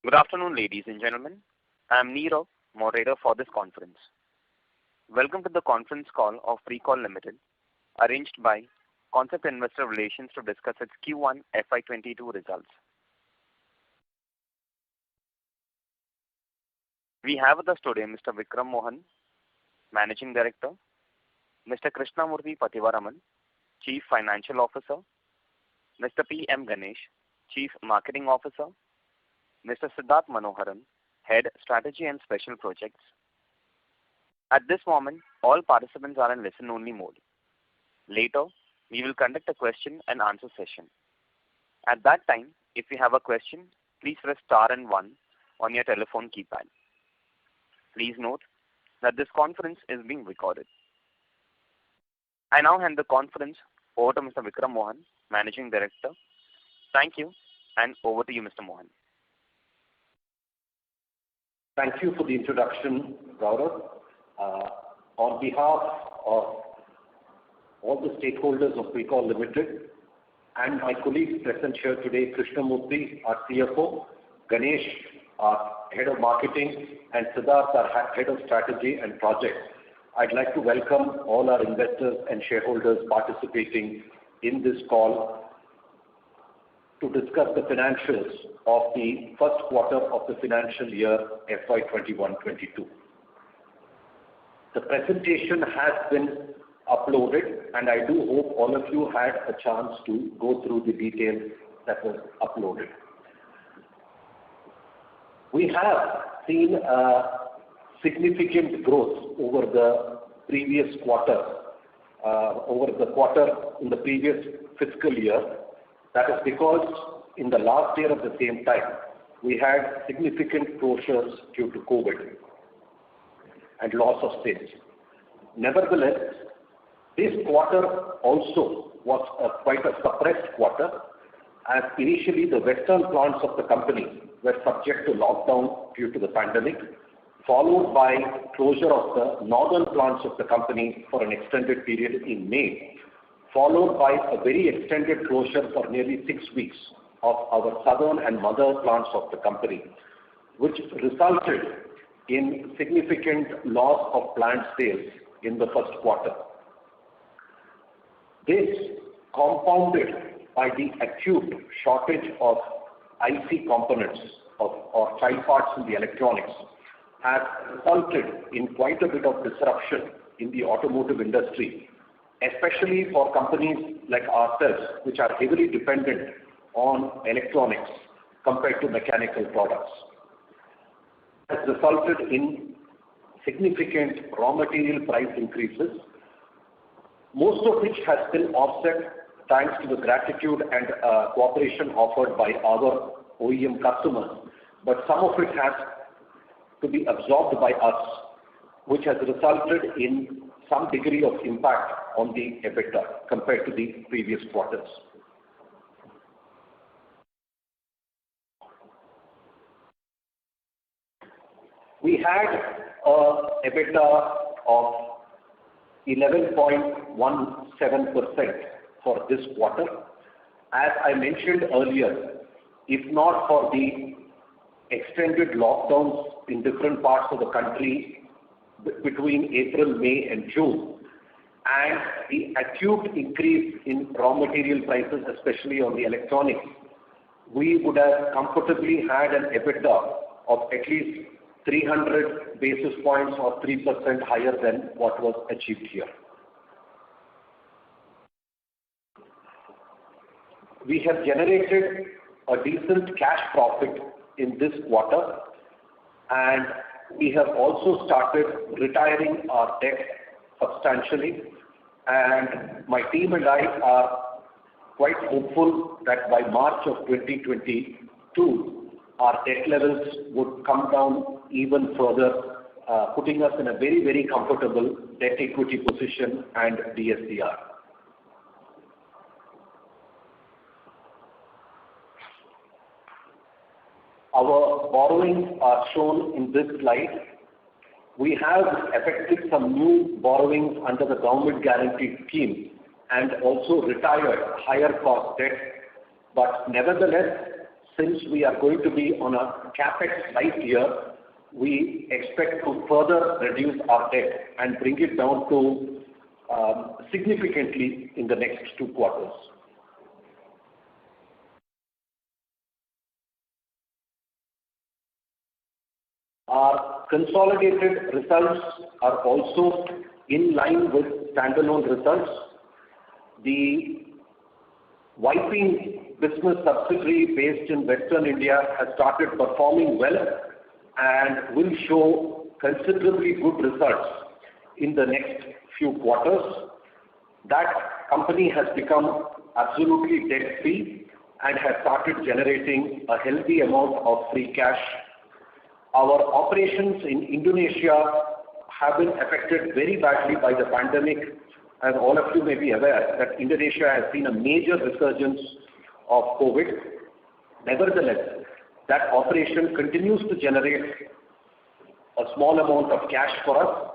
Good afternoon, ladies and gentlemen. I am Nirav, moderator for this conference. Welcome to the conference call of Precol Limited, arranged by Concept Investor Relations to discuss its Q1 FY22 results. We have with us today Mr. Vikram Mohan, Managing Director, Mr. Krishnamurthy Pativaraman, Chief Financial Officer, Mr. P. M. Ganesh, Chief Marketing Officer, Mr. Siddharth Manoharan, Head Strategy and Special Projects. At this moment, all participants are in listen-only mode. Later, we will conduct a question and answer session. At that time, if you have a question, please press star and 1 on your telephone keypad. Please note that this conference is being recorded. I now hand the conference over to Mr. Vikram Mohan, Managing Director. Thank you, and over to you, Mr. Mohan. Thank you for the introduction, Gaurav. On behalf of all the stakeholders of Precol Limited and my colleagues present here today, Krishnamurthy, our CFO, Ganesh, our Head of Marketing, and Siddharth, our Head of Strategy and Projects, I'd like to welcome all our investors and shareholders participating in this call to discuss the financials of the first quarter of the financial year FY21-22. The presentation has been uploaded, and I do hope all of you had a chance to go through the details that was uploaded. We have seen significant growth over the previous quarter, in the previous fiscal year. That is because in the last year at the same time, we had significant closures due to COVID and loss of sales. Nevertheless, this quarter also was quite a suppressed quarter, as initially the western plants of the company were subject to lockdown due to the pandemic, followed by closure of the northern plants of the company for an extended period in May, followed by a very extended closure for nearly 6 weeks of our southern and mother plants of the company, which resulted in significant loss of plant sales in the first quarter. This, compounded by the acute shortage of IC components or child parts in the electronics, has resulted in quite a bit of disruption in the automotive industry, especially for companies like ourselves, which are heavily dependent on electronics compared to mechanical products. Has resulted in significant raw material price increases, most of which has been offset thanks to the gratitude and cooperation offered by our OEM customers, but some of it has to be absorbed by us, which has resulted in some degree of impact on the EBITDA compared to the previous quarters. We had EBITDA of 11.17% for this quarter. As I mentioned earlier, if not for the extended lockdowns in different parts of the country between April, May and June, and the acute increase in raw material prices, especially on the electronics, we would have comfortably had an EBITDA of at least 300 basis points or 3% higher than what was achieved here. We have generated a decent cash profit in this quarter, and we have also started retiring our debt substantially, and my team and I are quite hopeful that by March of 2022, our debt levels would come down even further, putting us in a very, very comfortable debt equity position and DSCR. Our borrowings are shown in this slide. We have effected some new borrowings under the government guaranteed scheme and also retired higher cost debt, but nevertheless, since we are going to be on a capex light year, we expect to further reduce our debt and bring it down to significantly in the next 2 quarters. Our consolidated results are also in line with standalone results. The wiping business subsidiary based in Western India has started performing well and will show considerably good results in the next few quarters. That company has become absolutely debt-free and has started generating a healthy amount of free cash. Our operations in Indonesia have been affected very badly by the pandemic. As all of you may be aware, that Indonesia has seen a major resurgence of COVID. Nevertheless, that operation continues to generate a small amount of cash for us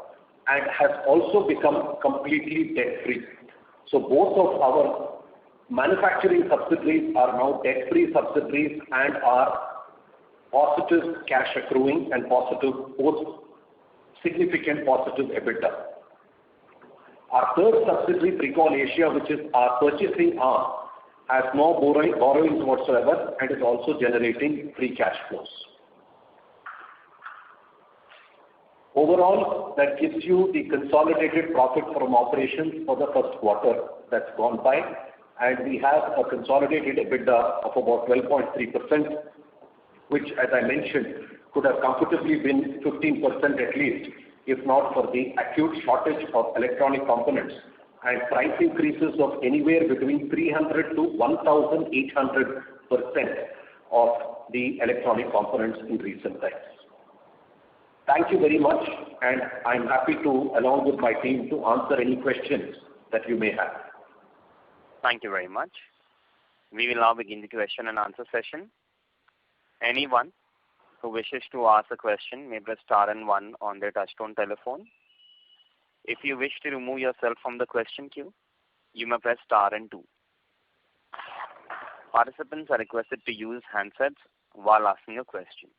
and has also become completely debt-free. So both of our manufacturing subsidiaries are now debt-free subsidiaries and are positive cash accruing and both significant positive EBITDA. Our third subsidiary, Precon Asia, which is our purchasing arm, has no borrowings whatsoever and is also generating free cash flows. Overall, that gives you the consolidated profit from operations for the first quarter that's gone by, and we have a consolidated EBITDA of about 12.3%, which, as I mentioned, could have comfortably been 15% at least, if not for the acute shortage of electronic components and price increases of anywhere between 300 to 1,800% of the electronic components in recent times. Thank you very much, and I'm happy to, along with my team, to answer any questions that you may have. Thank you very much. We will now begin the question and answer session. Anyone who wishes to ask a question may press star and 1 on their touchtone telephone. If you wish to remove yourself from the question queue, you may press star and 2. Participants are requested to use handsets while asking a question.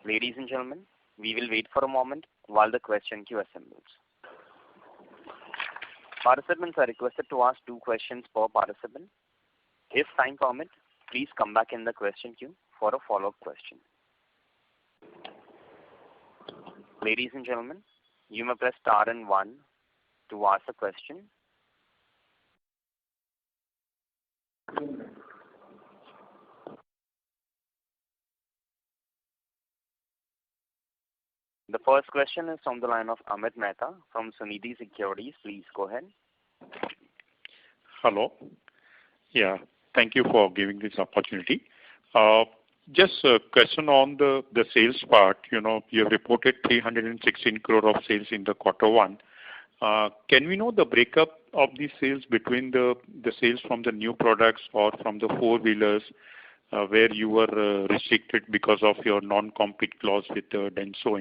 Ladies and gentlemen, we will wait for a moment while the question queue assembles. Participants are requested to ask 2 questions per participant. If time permits, please come back in the question queue for a follow-up question. Ladies and gentlemen, you may press star and 1 to ask a question. The first question is from the line of Amit Mehta from Sunidhi Securities. Please go ahead. Hello. Yeah, thank you for giving this opportunity. Just a question on the sales part. You know, you have reported 316 crore of sales in the quarter 1. Can we know the breakup of these sales between the sales from the new products or from the four-wheelers where you were restricted because of your non-compete clause with Denso,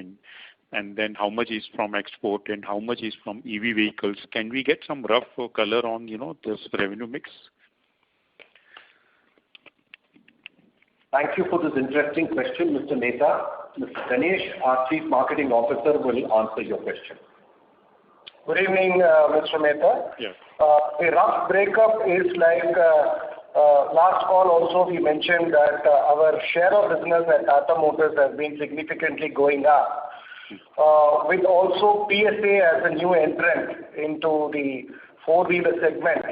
and then how much is from export and how much is from EV vehicles? Can we get some rough color on, this revenue mix? Thank you for this interesting question, Mr. Mehta. Mr. Ganesh, our Chief Marketing Officer, will answer your question. Good evening, Mr. Mehta. Yes. The rough breakup is like last call also we mentioned that our share of business at Tata Motors has been significantly going up. With also PSA as a new entrant into the four-wheeler segment,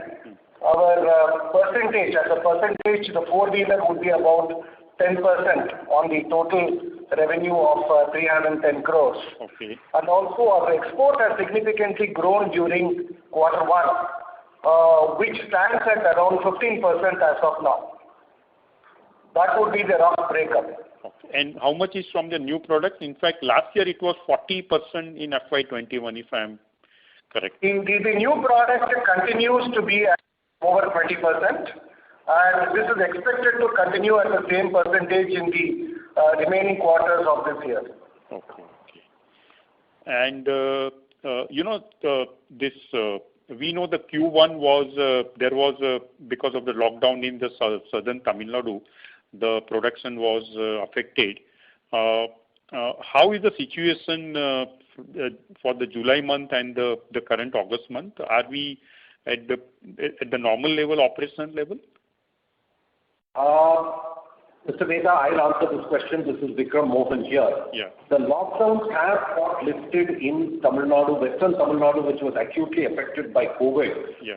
our percentage, the four-wheeler would be about 10% on the total revenue of 310 crores. Okay. And also our export has significantly grown during quarter 1, which stands at around 15% as of now. That would be the rough breakup. Okay. And how much is from the new product? In fact, last year it was 40% in FY21, if I am correct. The new product continues to be at over 20%, and this is expected to continue at the same percentage in the remaining quarters of this year. Okay. And, this we know the Q1 was, there was, because of the lockdown in the southern Tamil Nadu, the production was affected. How is the situation for the July month and the current August month? Are we at the normal level, operational level? Mr. Mehta, I'll answer this question. This is Vikram Mohan here. Yeah. The lockdowns have got lifted in Tamil Nadu, Western Tamil Nadu, which was acutely affected by COVID,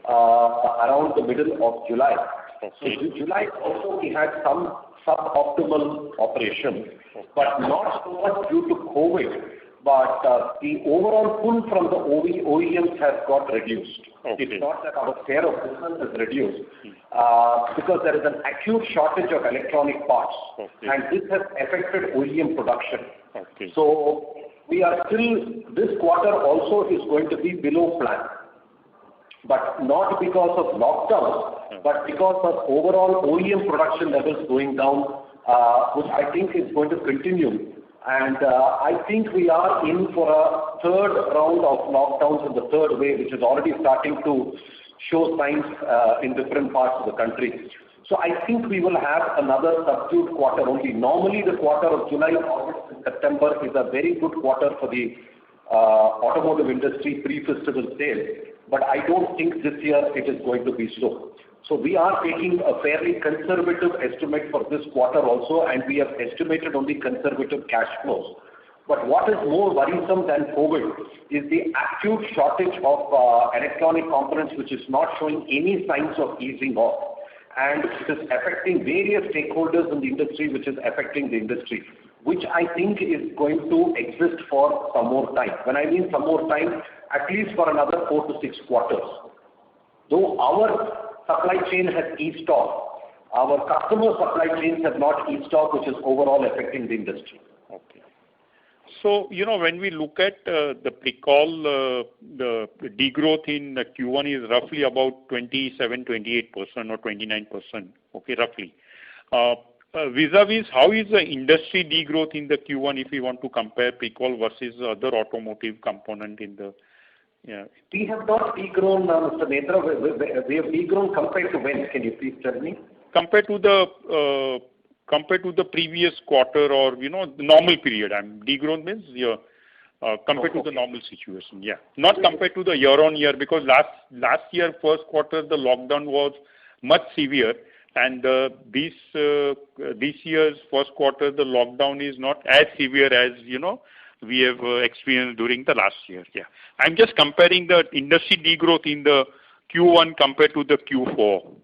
around the middle of July. Okay. So July also we had some suboptimal operations, but not so much due to COVID. But the overall pull from the OEMs has got reduced. Okay. It's not that our share of business is reduced, because there is an acute shortage of electronic parts, and this has affected OEM production. Okay. So we are still, this quarter also is going to be below plan, but not because of lockdown, but because of overall OEM production levels going down, which I think is going to continue. And I think we are in for a third round of lockdowns in the third wave, which is already starting to show signs in different parts of the country. So I think we will have another subdued quarter only. Normally the quarter of July, August and September is a very good quarter for the automotive industry pre-festival sales, but I don't think this year it is going to be so. So we are taking a fairly conservative estimate for this quarter also, and we have estimated only conservative cash flows. But what is more worrisome than COVID is the acute shortage of electronic components, which is not showing any signs of easing off, and it is affecting various stakeholders in the industry, which is affecting the industry, which I think is going to exist for some more time. When I mean some more time, at least for another 4 to 6 quarters. Though our supply chain has eased off, our customer supply chains have not eased off, which is overall affecting the industry. Okay. So, when we look at the Pricol, the degrowth in Q1 is roughly about 27-28% or 29%, okay, roughly. Vis-a-vis, how is the industry degrowth in the Q1 if we want to compare Pricol versus other automotive component in the... Yeah. We have not degrown, Mr. Mehta. We have degrown compared to when? Can you please tell me? Compared to the previous quarter or the normal period. Degrown means compared to the normal situation. Yeah, not compared to the year on year, because last year first quarter the lockdown was much severe, and this year's first quarter the lockdown is not as severe as we have experienced during the last year. Yeah, I'm just comparing the industry degrowth in the Q1 compared to the Q4.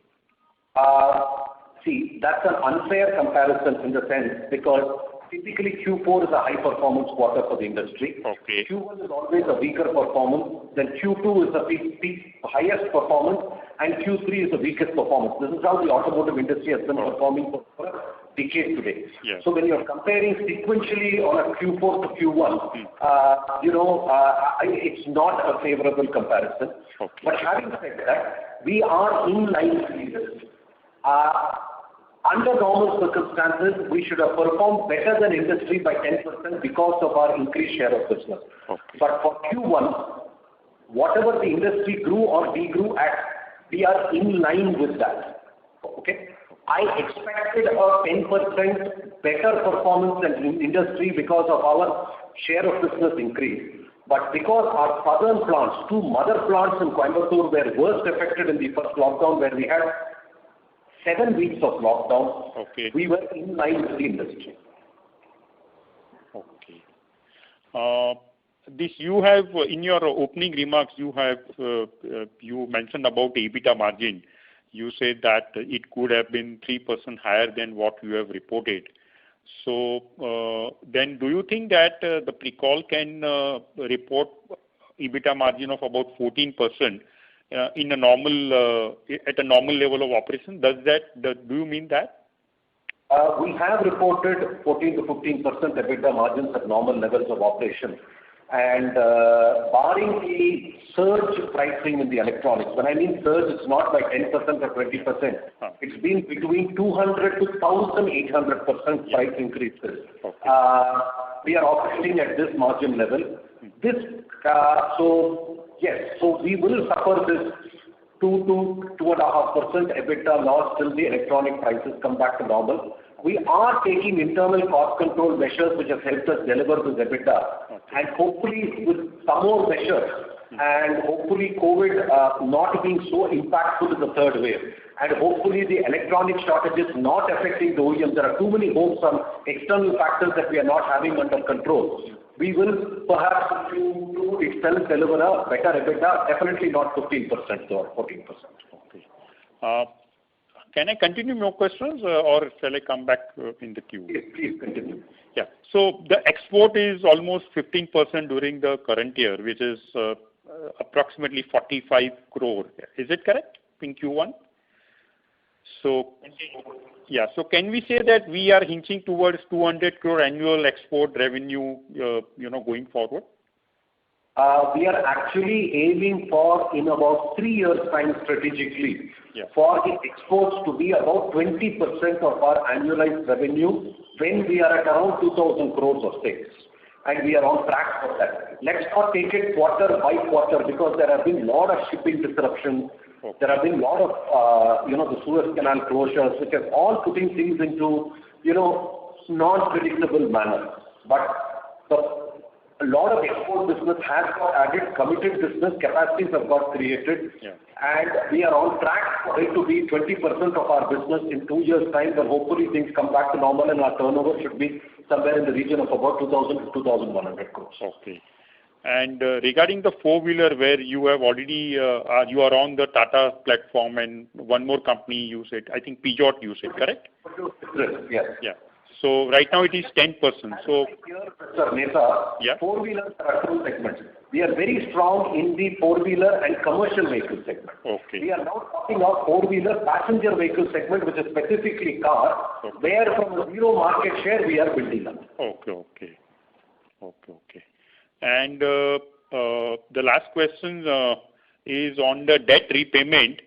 See, that's an unfair comparison in the sense, because typically Q4 is a high performance quarter for the industry. Okay. Q1 is always a weaker performance, then Q2 is the peak highest performance, and Q3 is the weakest performance. This is how the automotive industry has been performing for a decade today. Yeah. So when you're comparing sequentially on a Q4 to Q1, it's not a favorable comparison. Okay. But having said that, we are in line with the industry. Under normal circumstances, we should have performed better than industry by 10% because of our increased share of business. Okay. But for Q1, whatever the industry grew or degrew at, we are in line with that. Okay? I expected a 10% better performance than industry because of our share of business increase. But because our southern plants, 2 mother plants in Coimbatore were worst affected in the first lockdown, where we had 7 weeks of lockdown, okay, we were in line with the industry. Okay. This you have in your opening remarks. You have you mentioned about EBITDA margin. You said that it could have been 3% higher than what you have reported. So then, do you think that the Pricol can report EBITDA margin of about 14%? In a normal at a normal level of operation? Do you mean that? We have reported 14 to 15% EBITDA margins at normal levels of operation, and barring the surge pricing in the electronics. When I mean surge, it's not by 10% or 20%. It's been between 200 to 1,800% price increases. Okay. We are operating at this margin level. So Yes. So we will suffer this 2 to 2.5% EBITDA loss till the electronic prices come back to normal. We are taking internal cost control measures which have helped us deliver this EBITDA. And hopefully with some more measures and hopefully COVID not being so impactful in the third wave, and hopefully the electronic shortages not affecting the OEMs. There are too many hopes on external factors that we are not having under control. We will perhaps to itself deliver a better EBITDA, definitely not 15% or 14%. Okay. Can I continue more questions or shall I come back in the queue? Please continue. Yeah. So the export is almost 15% during the current year, which is approximately 45 crore. Is it correct in Q1? So, yeah. So can we say that we are hinting towards 200 crore annual export revenue, going forward? We are actually aiming for, in about 3 years' time strategically, for the exports to be about 20% of our annualized revenue when we are at around 2,000 crores of sales. And we are on track for that. Let's not take it quarter by quarter because there have been a lot of shipping disruptions. There have been a lot of, the Suez Canal closures, which have all putting things into, non-predictable manner. But a lot of export business has got added, committed business capacities have got created, and we are on track for it to be 20% of our business in 2 years' time, when hopefully things come back to normal and our turnover should be somewhere in the region of about 2,000 to 2,100 crores. Okay. And regarding the four-wheeler, where you have already, you are on the Tata platform and one more company use it, I think Peugeot use it, correct? Yes. Yeah. So right now it is 10%. So, Mr. Mehta, four-wheelers are two segments. We are very strong in the four-wheeler and commercial vehicle segment. Okay. We are now talking of four-wheeler passenger vehicle segment, which is specifically car, where from a zero market share we are building up. Okay. And the last question is on the debt repayment.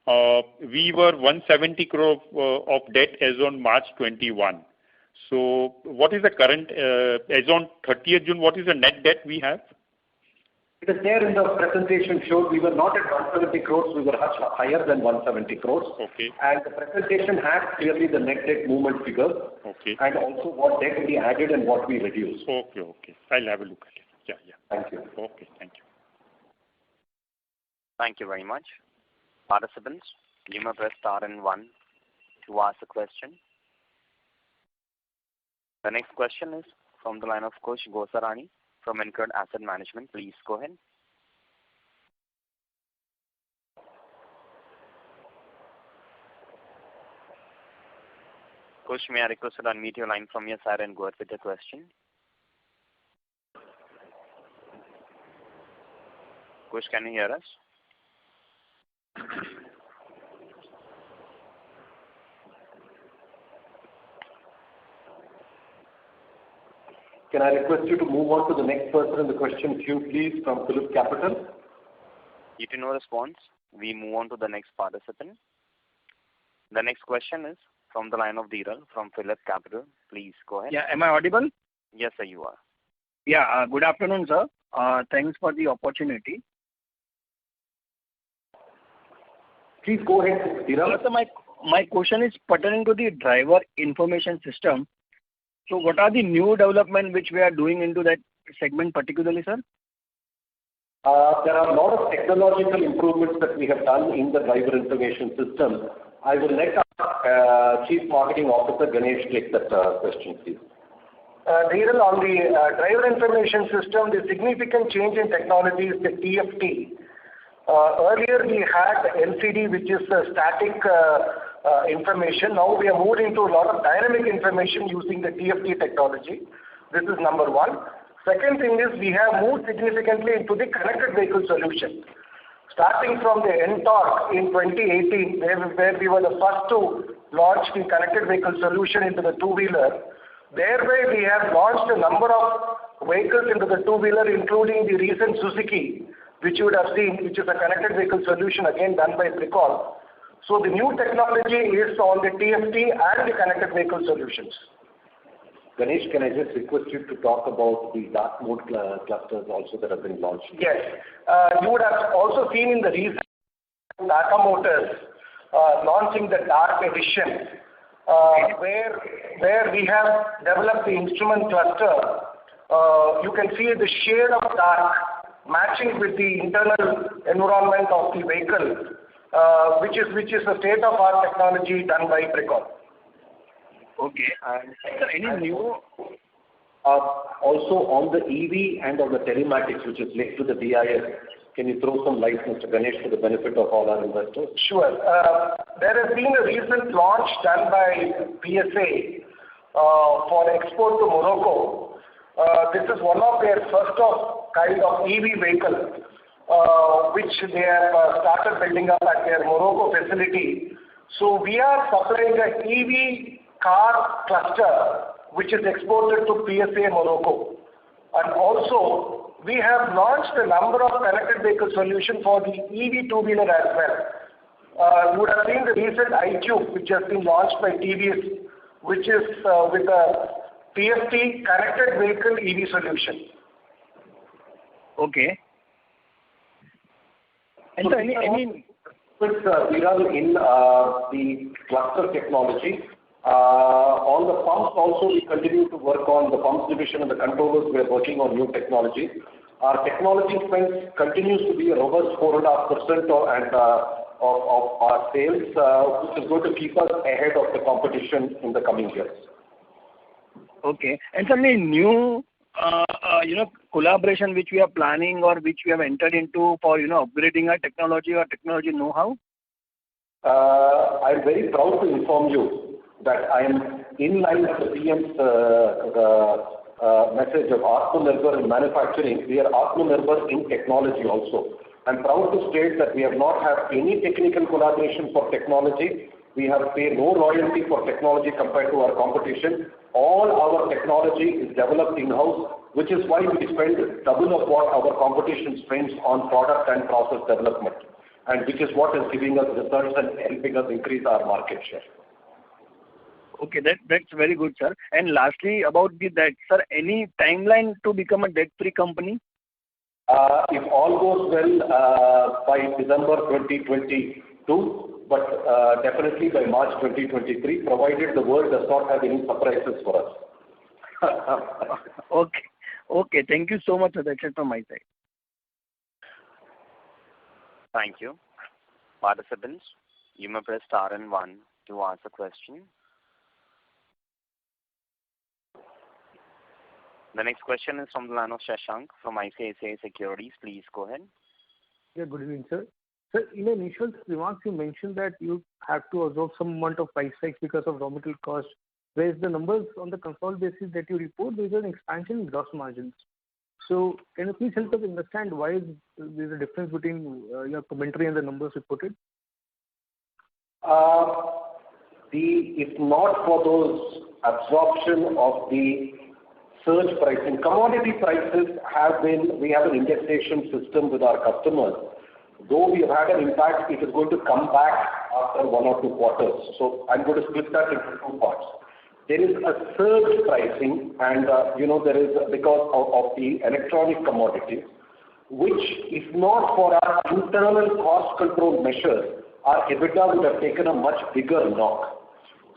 We were 170 crore of debt as on March 21. So what is the current, as on 30th June, what is the net debt we have? It is there in the presentation showed we were not at 170 crores, we were much higher than 170 crores. Okay. And the presentation has clearly the net debt movement figure. Okay. And also what debt we added and what we reduced. Okay. I'll have a look at it. Yeah. Thank you. Okay, thank you. Thank you very much. Participants, you may press star and 1 to ask a question. The next question is from the line of Kush Gosarani from InCred Asset Management. Please go ahead. Kush, may I request you to unmute your line from your side and go ahead with the question? Kush, can you hear us? Can I request you to move on to the next person in the question queue, please, from Phillip Capital? Due to no response, we move on to the next participant. The next question is from the line of Dhiral from Phillip Capital. Please go ahead. Yeah, am I audible? Yes, sir, you are. Yeah, good afternoon, sir. Thanks for the opportunity. Please go ahead, Dhiral. So my question is pertaining to the driver information system. So what are the new developments which we are doing into that segment particularly, sir? There are a lot of technological improvements that we have done in the driver information system. I will let our Chief Marketing Officer Ganesh take that question, please. Dhiral, on the driver information system, the significant change in technology is the TFT. Earlier we had LCD, which is static information. Now we are moving into a lot of dynamic information using the TFT technology. This is number one. Second thing is we have moved significantly into the connected vehicle solution. Starting from the NTORQ in 2018, where we were the first to launch the connected vehicle solution into the two-wheeler. Thereby we have launched a number of vehicles into the two-wheeler, including the recent Suzuki, which you would have seen, which is a connected vehicle solution again done by Pricol. So the new technology is on the TFT and the connected vehicle solutions. Ganesh, can I just request you to talk about the dark mode clusters also that have been launched? Yes. You would have also seen in the recent Tata Motors launching the Dark Edition, where we have developed the instrument cluster. You can see the shade of dark matching with the internal environment of the vehicle, which is a state-of-art technology done by Pricon. Okay. Sir, any new? Also on the EV and on the telematics, which is linked to the BIS, can you throw some light, Mr. Ganesh, for the benefit of all our investors? Sure. There has been a recent launch done by PSA for export to Morocco. This is one of their first of kind of EV vehicle, which they have started building up at their Morocco facility. So we are supplying an EV car cluster, which is exported to PSA Morocco. And also, we have launched a number of connected vehicle solutions for the EV two-wheeler as well. You would have seen the recent iQube, which has been launched by TVS, which is with a TFT connected vehicle EV solution. Okay. And so any Viral, in the cluster technology, on the pumps also we continue to work on the pumps division and the controllers. We are working on new technology. Our technology spend continues to be a robust 4.5% of our sales, which is going to keep us ahead of the competition in the coming years. Okay. And so any new collaboration which we are planning or which we have entered into for upgrading our technology or technology know-how? I'm very proud to inform you that I am in line with the PM's message of Atmanirbhar in manufacturing. We are Atmanirbhar in technology also. I'm proud to state that we have not had any technical collaboration for technology. We have paid no royalty for technology compared to our competition. All our technology is developed in-house, which is why we spend double of what our competition spends on product and process development, and which is what is giving us results and helping us increase our market share. Okay, that's very good, sir. And lastly, about the debt, sir, any timeline to become a debt-free company? If all goes well, by December 2022, but definitely by March 2023, provided the world does not have any surprises for us. Okay. Thank you so much, sir. That's it from my side. Thank you. Participants, you may press star and 1 to ask a question. The next question is from the line of Shashank from ICICI Securities. Please go ahead. Yeah, good evening, sir. Sir, in the initial remarks, you mentioned that you have to absorb some amount of price hikes because of raw material cost, whereas the numbers on the consolidated basis that you report, there is an expansion in gross margins. So, can you please help us understand why there is a difference between your commentary and the numbers reported? If not for those absorption of the surge pricing, commodity prices we have an indexation system with our customers. Though we have had an impact, it is going to come back after 1 or 2 quarters. So I'm going to split that into 2 parts. There is a surge pricing, and there is because of the electronic commodities, which if not for our internal cost control measures, our EBITDA would have taken a much bigger knock.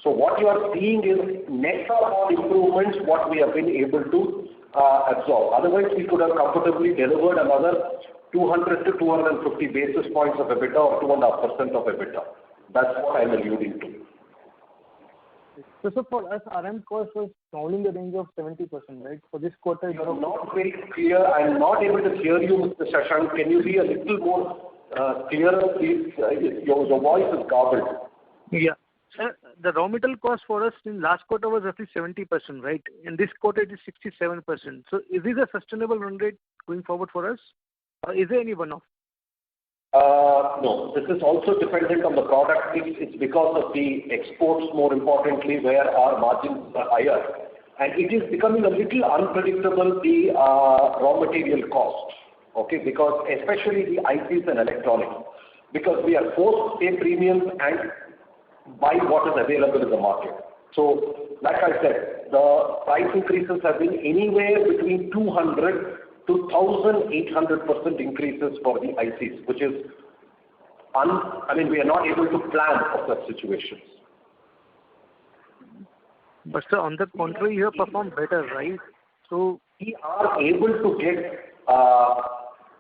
So what you are seeing is net of all improvements what we have been able to absorb. Otherwise, we could have comfortably delivered another 200 to 250 basis points of EBITDA or 2.5% of EBITDA. That's what I'm alluding to. So for us, RM cost was only in the range of 70%, right? For this quarter, you are not very clear. I'm not able to hear you, Mr. Shashank. Can you be a little more clearer, please? Your voice is garbled. Yeah. Sir, the raw material cost for us in last quarter was roughly 70%, right? In this quarter, it is 67%. So is this a sustainable run rate going forward for us? Or is there any one-off? No, this is also dependent on the product. It's because of the exports, more importantly, where our margins are higher. And it is becoming a little unpredictable, the raw material cost, okay? Because especially the ICs and electronics, because we are forced to pay premiums and buy what is available in the market. So like I said, the price increases have been anywhere between 200 to 1,800% increases for the ICs, which is, we are not able to plan for such situations. But sir, on the contrary, you have performed better, right? So we are able to get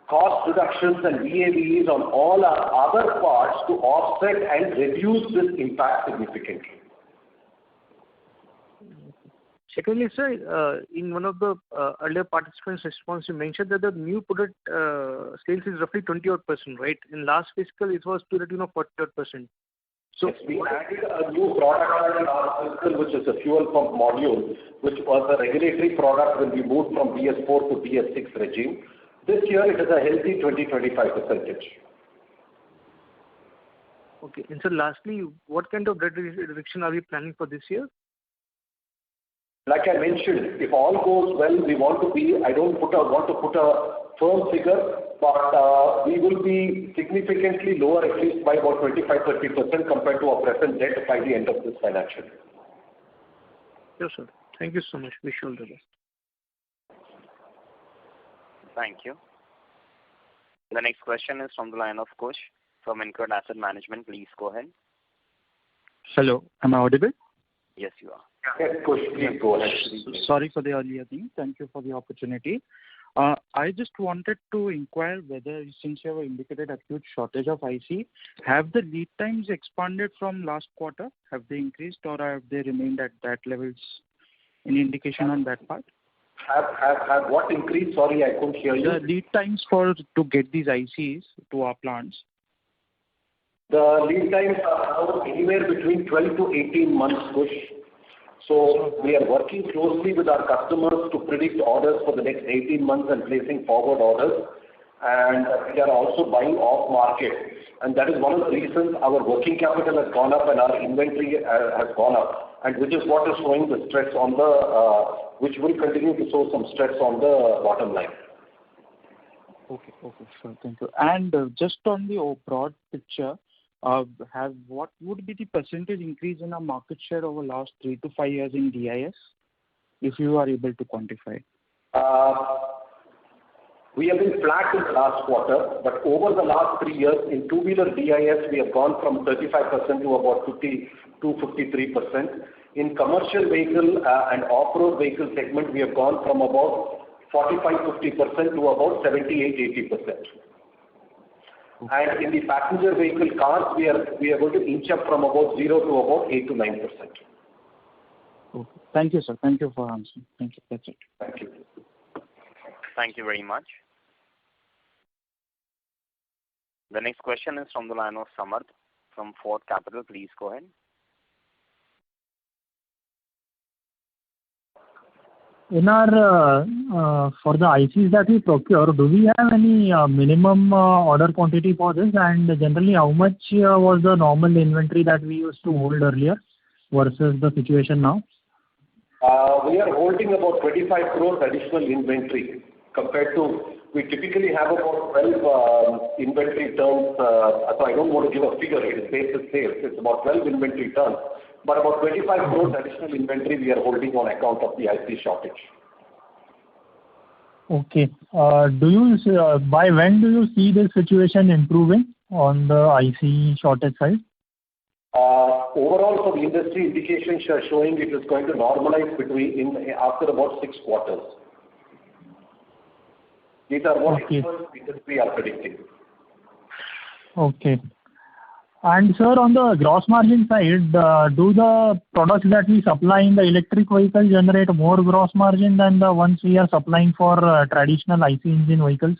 cost reductions and VAVEs on all our other parts to offset and reduce this impact significantly. secondly, sir, in one of the earlier participants' response, you mentioned that the new product sales is roughly 20-odd%, right? In last fiscal, it was to the tune of 40-odd%. So yes, we added a new product in our fiscal, which is a fuel pump module, which was a regulatory product when we moved from BS4 to BS6 regime. This year, it is a healthy 20-25%. Okay. And so lastly, what kind of debt reduction are we planning for this year? Like I mentioned, if all goes well, we want to be, I don't want to put a firm figure, but we will be significantly lower, at least by about 25-30% compared to our present debt by the end of this financial year. Yes, sir. Thank you so much. Wish you all the best. Thank you. The next question is from the line of Kush from InCred Asset Management. Please go ahead. Hello, am I audible? Yes, you are. Yes, Kush, please go ahead. Sorry for the earlier thing. Thank you for the opportunity. I just wanted to inquire whether, since you have indicated a huge shortage of IC, have the lead times expanded from last quarter? Have they increased or have they remained at that levels? Any indication on that part? Have what increased? Sorry, I couldn't hear you. The lead times to get these ICs to our plants. The lead times are anywhere between 12 to 18 months, Kush. So we are working closely with our customers to predict orders for the next 18 months and placing forward orders. And we are also buying off market. And that is one of the reasons our working capital has gone up and our inventory has gone up. And which is what is showing the stress on which will continue to show some stress on the bottom line. Okay, sure, thank you. And just on the broad picture, what would be the percentage increase in our market share over last 3 to 5 years in DIS, if you are able to quantify? We have been flat in the last quarter, but over the last 3 years in two-wheeler DIS, we have gone from 35% to about 52-53%. In commercial vehicle and off-road vehicle segment, we have gone from about 45-50% to about 78-80%. And in the passenger vehicle cars, we are going to inch up from about 0 to about 8 to 9%. Okay. Thank you, sir. Thank you for answering. Thank you. That's it. Thank you. Thank you very much. The next question is from the line of Samarth from Fort Capital. Please go ahead. In our for the ICs that we procure, do we have any minimum order quantity for this? And generally, how much was the normal inventory that we used to hold earlier versus the situation now? We are holding about 25 crores additional inventory compared to, we typically have about 12 inventory turns. So I don't want to give a figure, it is basis sales. It's about 12 inventory turns. But about 25 crores additional inventory we are holding on account of the IC shortage. Okay. By when do you see this situation improving on the IC shortage side? Overall, for the industry, indications are showing it is going to normalize after about 6 quarters. These are what we are predicting. Okay. And sir, on the gross margin side, do the products that we supply in the electric vehicle generate more gross margin than the ones we are supplying for traditional IC engine vehicles?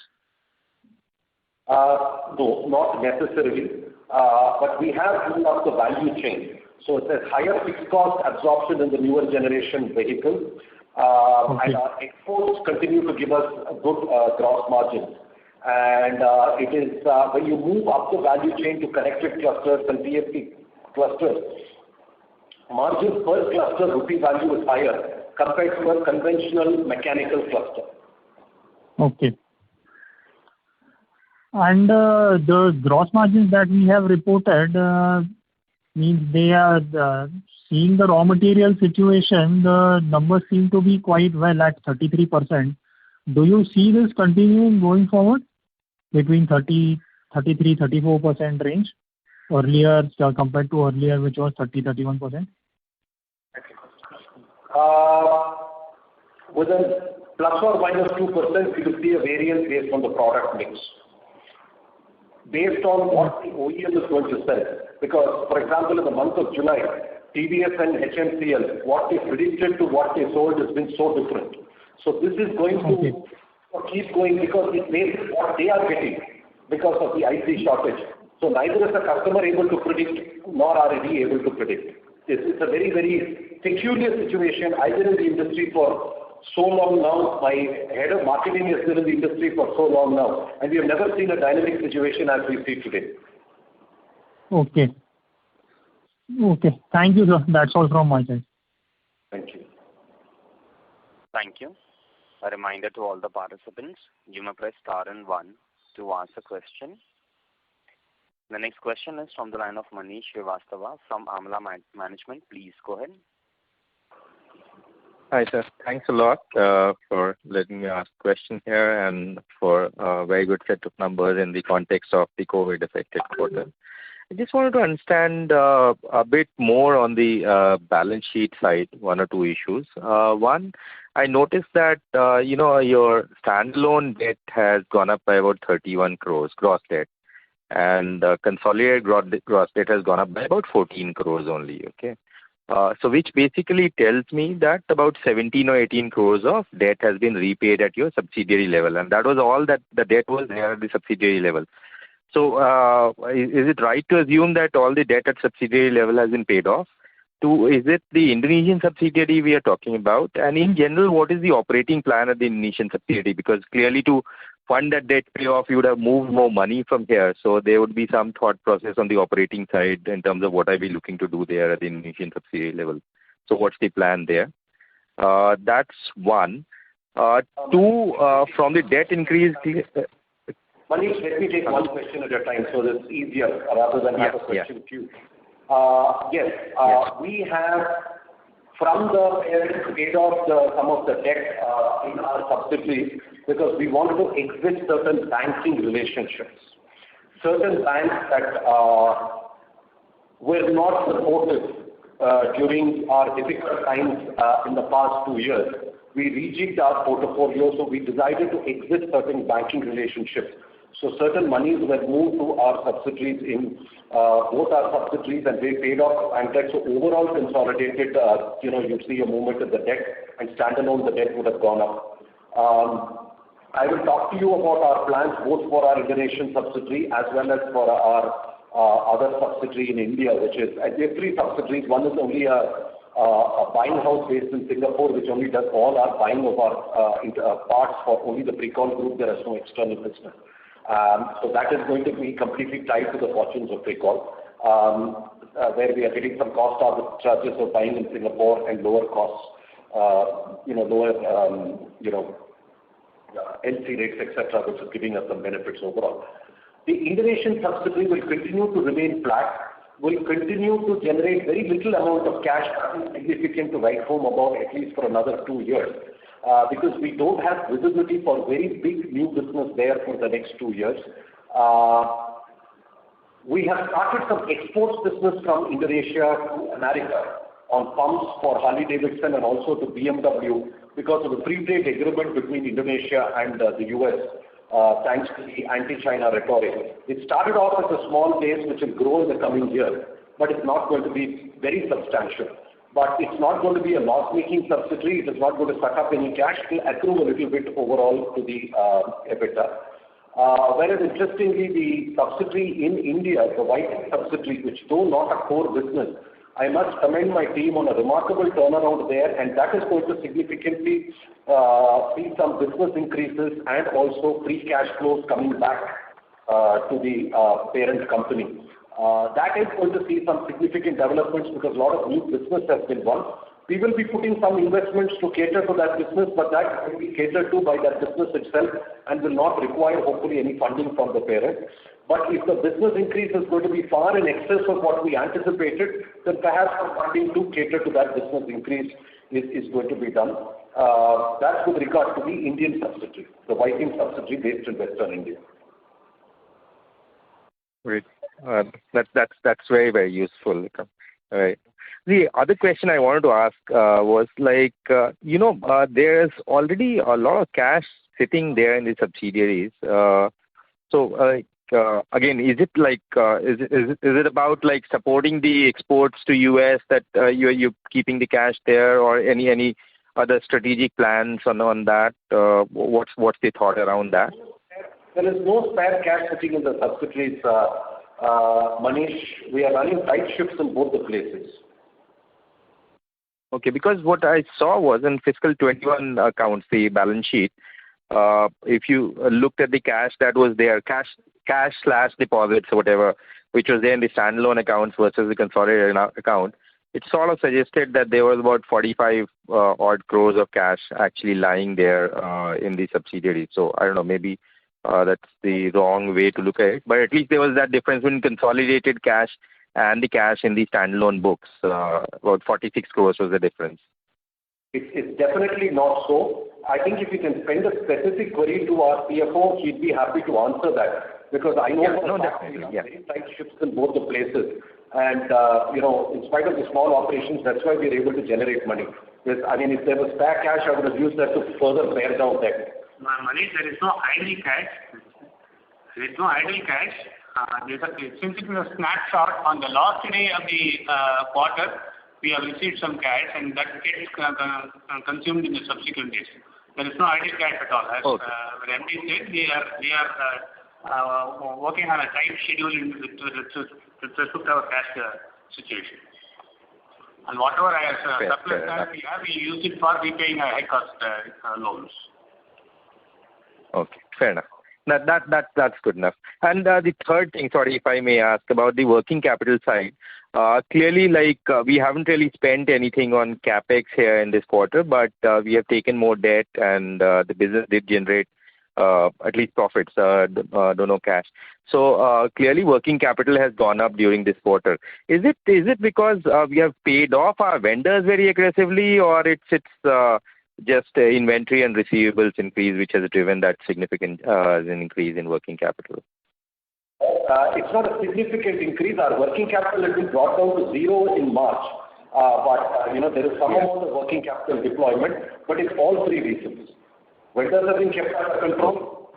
No, not necessarily. But we have moved up the value chain. So it's a higher fixed cost absorption in the newer generation vehicles. And our exports continue to give us a good gross margin. And it is when you move up the value chain to connected clusters and TFT clusters, margin per cluster rupee value is higher compared to a conventional mechanical cluster. Okay. And the gross margins that we have reported means they are seeing the raw material situation, the numbers seem to be quite well at 33%. Do you see this continuing going forward between 33-34% range earlier compared to earlier, which was 30-31%? With a plus or minus 2%, we will see a variance based on the product mix. Based on what the OEM is going to sell. Because, for example, in the month of July, TVS and HMCL, what they predicted to what they sold has been so different. So this is going to keep going because it makes what they are getting because of the IC shortage. So neither is the customer able to predict nor are we able to predict. It's a very, very peculiar situation. I've been in the industry for so long now. My head of marketing has been in the industry for so long now, and we have never seen a dynamic situation as we see today. Okay. Thank you, sir. That's all from my side. Thank you. Thank you. A reminder to all the participants, you may press star and 1 to ask a question. The next question is from the line of Manish Srivastava from Amla Management. Please go ahead. Hi, sir. Thanks a lot for letting me ask question here and for a very good set of numbers in the context of the COVID-affected quarter. I just wanted to understand a bit more on the balance sheet side, one or two issues. One, I noticed that, your standalone debt has gone up by about 31 crores, gross debt, and consolidated gross debt has gone up by about 14 crores only, okay? So which basically tells me that about 17 or 18 crores of debt has been repaid at your subsidiary level, and that was all that the debt was there at the subsidiary level. So is it right to assume that all the debt at subsidiary level has been paid off? Two, is it the Indonesian subsidiary we are talking about? And in general, what is the operating plan of the Indonesian subsidiary? Because clearly to fund that debt payoff, you would have moved more money from here. So there would be some thought process on the operating side in terms of what I'll be looking to do there at the Indonesian subsidiary level. So what's the plan there? That's one. Two, from the debt increase... Manish, let me take one question at a time so that it's easier rather than have a question queue. Yes, we have from the parent paid off some of the debt in our subsidiaries because we wanted to exit certain banking relationships. Certain banks that were not supportive during our difficult times in the past 2 years. We rejigged our portfolio, so we decided to exit certain banking relationships. So certain monies were moved to our subsidiaries in both our subsidiaries and they paid off and debt. So overall consolidated, you see a movement in the debt and standalone the debt would have gone up. I will talk to you about our plans both for our Indonesian subsidiary as well as for our other subsidiary in India, which is, we have three subsidiaries. One is only a buying house based in Singapore, which only does all our buying of our parts for only the Precon group. There is no external business. So that is going to be completely tied to the fortunes of Precon, where we are getting some cost arbitrages of buying in Singapore and lower costs, LC rates, etc., which is giving us some benefits overall. The Indonesian subsidiary will continue to remain flat, will continue to generate very little amount of cash, nothing significant to write home about at least for another 2 years. Because we don't have visibility for very big new business there for the next 2 years. We have started some exports business from Indonesia to America on pumps for Harley-Davidson and also to BMW because of the free trade agreement between Indonesia and the US, thanks to the anti-China rhetoric. It started off as a small base which will grow in the coming years, but it's not going to be very substantial. But it's not going to be a loss-making subsidiary. It is not going to suck up any cash. It will accrue a little bit overall to the EBITDA. Whereas interestingly, the subsidiary in India, the White subsidiary, which though not a core business, I must commend my team on a remarkable turnaround there, and that is going to significantly see some business increases and also free cash flows coming back to the parent company. That is going to see some significant developments because a lot of new business has been won. We will be putting some investments to cater to that business, but that will be catered to by that business itself and will not require hopefully any funding from the parent. But if the business increase is going to be far in excess of what we anticipated, then perhaps the funding to cater to that business increase is going to be done. That's with regard to the Indian subsidiary, the Viking subsidiary based in Western India. Great. That's very, very useful. All right. The other question I wanted to ask was like, there's already a lot of cash sitting there in the subsidiaries. Again, is it like is it about like supporting the exports to US that you're keeping the cash there, or any other strategic plans on that? What's the thought around that? There is no spare cash sitting in the subsidiaries, Manish. We are running tight ships in both the places. Okay, because what I saw was in fiscal 21 accounts, the balance sheet, if you looked at the cash that was there, cash/deposits or whatever, which was there in the standalone accounts versus the consolidated account, it sort of suggested that there was about 45 odd crores of cash actually lying there in the subsidiary. So I don't know, maybe that's the wrong way to look at it, but at least there was that difference between consolidated cash and the cash in the standalone books. About 46 crores was the difference. It's definitely not so. I think if you can send a specific query to our CFO, he'd be happy to answer that, because I know definitely, very tight ships in both the places. And, in spite of the small operations, that's why we're able to generate money. If there was spare cash, I would have used that to further bear down debt. Manish, there is no idle cash. There is no idle cash. Since it was a snapshot on the last day of the quarter, we have received some cash, and that gets consumed in the subsequent days. There is no idle cash at all. As MD said, we are working on a tight schedule with respect to our cash situation. And whatever surplus cash we have, we use it for repaying our high-cost loans. Okay, fair enough. That's good enough. And the third thing, sorry if I may ask about the working capital side. Clearly, we haven't really spent anything on capex here in this quarter, but we have taken more debt, and the business did generate at least profits, don't know cash. So clearly, working capital has gone up during this quarter. Is it because we have paid off our vendors very aggressively, or it's just inventory and receivables increase which has driven that significant increase in working capital? It's not a significant increase. Our working capital has been brought down to zero in March. But there is some amount of working capital deployment, but it's all three reasons. Vendors have been kept under control.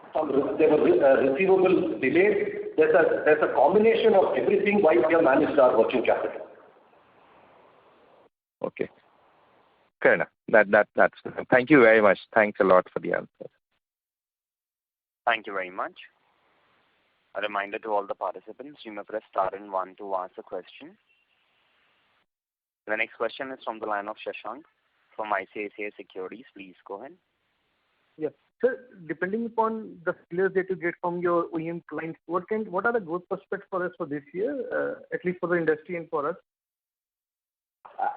There were receivable delays. There's a combination of everything why we have managed our working capital. Okay. Fair enough. That's thank you very much. Thanks a lot for the answer. Thank you very much. A reminder to all the participants, you may press star and 1 to ask a question. The next question is from the line of Shashank from ICICI Securities. Please go ahead. Yes. Sir, depending upon the figures that you get from your OEM clients, what are the growth prospects for us for this year, at least for the industry and for us?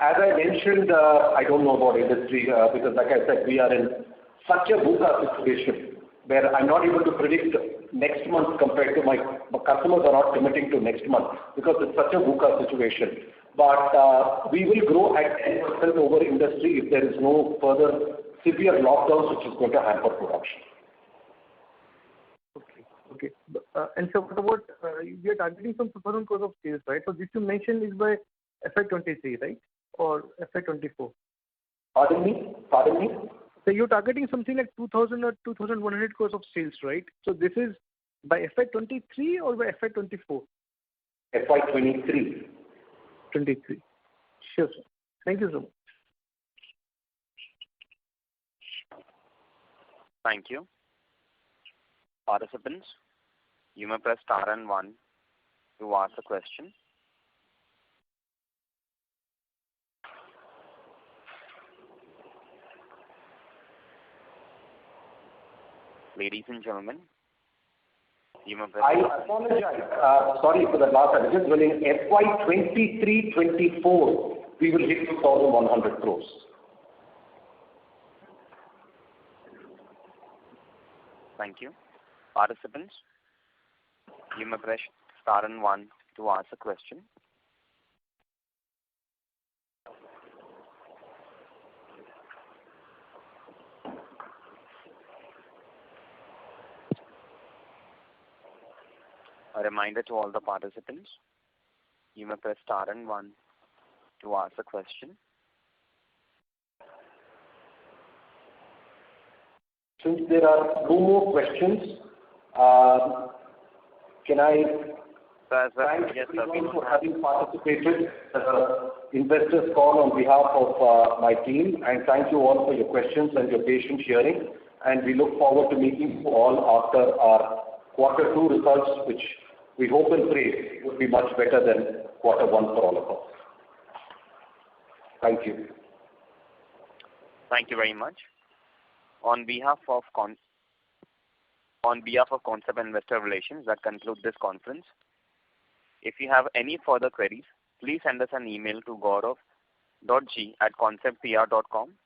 As I mentioned, I don't know about industry because, like I said, we are in such a VUCA situation where I'm not able to predict next month compared to my customers are not committing to next month because it's such a VUCA situation. But we will grow at 10% over industry if there is no further severe lockdowns which is going to hamper production. Okay. And so what about, we are targeting some 2,000 crores of sales, right? So this you mentioned is by FY23, right? Or FY24? Pardon me? So you're targeting something like 2,000 or 2,100 crores of sales, right? So this is by FY23 or by FY24? FY23. 23. Sure, sir. Thank you so much. Thank you. Participants, you may press star and 1 to ask a question. Ladies and gentlemen, you may press. I apologize. Sorry for the last time. Just in FY23-24, we will hit 2,100 crores. Thank you. Participants, you may press star and one to ask a question. A reminder to all the participants, you may press star and one to ask a question. Since there are no more questions, can I thank everyone for having participated investors call on behalf of my team, and thank you all for your questions and your patient hearing. And we look forward to meeting you all after our quarter 2 results, which we hope and pray will be much better than quarter 1 for all of us. Thank you. Thank you very much. On behalf of Concept Investor Relations, that concludes this conference. If you have any further queries, please send us an email to gaurav.g@conceptpr.com.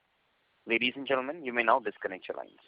Ladies and gentlemen, you may now disconnect your lines.